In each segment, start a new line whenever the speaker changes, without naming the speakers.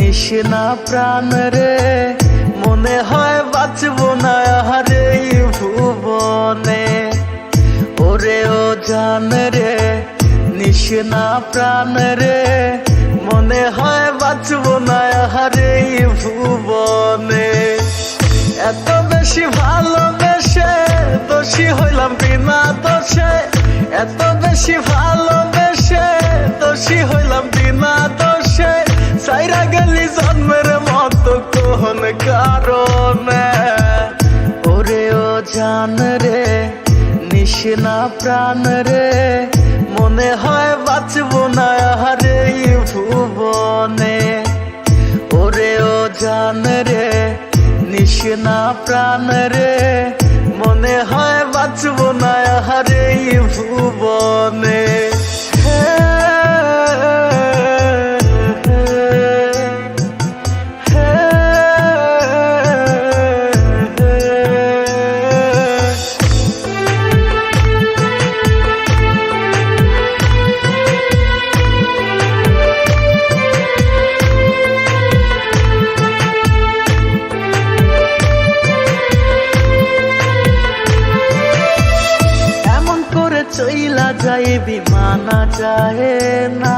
নিশনা প্রাণ রে, মনে হয় বাঁচবো না আর এই ভুবনে। ওরে ও জান রে, নিশনা প্রাণ রে, মনে হয় বাঁচবো না আর এই ভুবনে। এত বেশি ভালোবেসে দোষী হইলাম বিনা দোষে, এত বেশি ভালোবেসে দোষী হইলাম বিনা দোষে। সাইরা গেলি জন্মের মতো কোন কারণে। ওরে ও জান রে, নিশনা প্রাণ রে, মনে হয় বাঁচবো না আর এই ভুবনে। ওরে ও জান রে, নিশনা প্রাণ রে, মনে হয় বাঁচবো না আর এই ভুবনে। চইলা যায় বিমানা যায় না,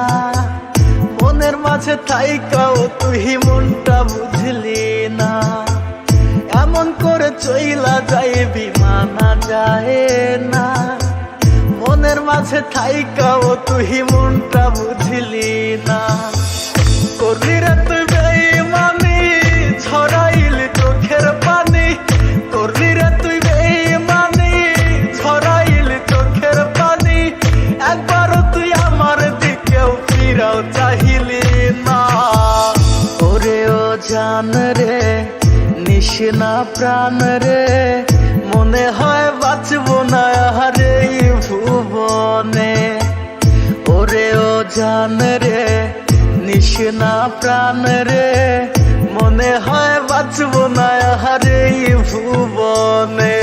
মনের মাঝে থাইকাও তুই মনটা বুঝলি না। এমন করে চইলা যায় বিমানা যায় না, মনের মাঝে থাইকাও তুই মনটা বুঝলি না। করলি রে তুই বেঈমানি, ছড়াইলি চোখের পানি। করলি রে তুই বেঈমানি, ছড়াইলি চোখের পানি। একবারও তুই আমার দিকেও ফিরাও চাহিলি না। ওরে ও জান রে, নিশনা প্রাণ রে, মনে হয় বাঁচবো না আর এই ভুবনে। ওরে ও জান রে, নিশনা প্রাণ রে, মনে হয় বাঁচবো না আর এই ভুবনে।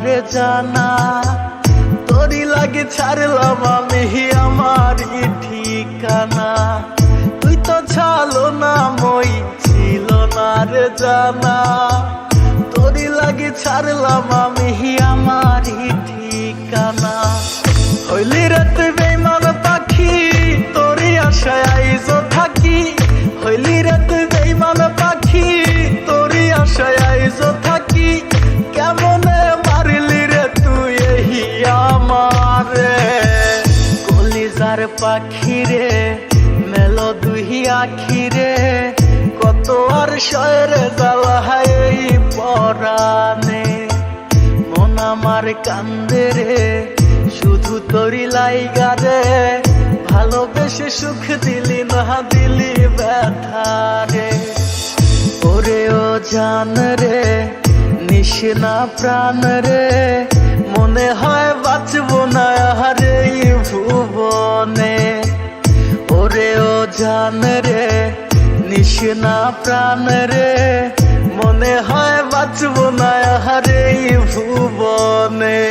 রে জানা তোরি লাগে ছাড়লাম আমি আমার ঠিকানা। তুই তো ছালো না মই ছিল না রে জানা, তোরি লাগে ছাড়লাম আমি আমার ঠিকানা। হইলি রে তুই বেঈমান পাখি, তোরি আশায় আইজো থাকি। হইলি রে তুই বেঈমান পাখি, তোরি আশায় আইজো থাকি। কেমনে মারলি রে তুই এই আমারে, কলিজার পাখি রে, মেলো দুই আখি রে। কত আর শয়ের জ্বালায় এই পরাণে, মন আমার কান্দে রে, শুধু তোরি লাইগা রে। ভালোবেসে সুখ দিলি না দিলি ব্যথা রে। ওরে ও জান রে, নিশনা প্রাণ রে, মনে হয় বাঁচবো না আর এই ভুবনে। ওরে ও জান রে, নিশনা প্রাণ রে, মনে হয় বাঁচবো না আর এই ভুবনে।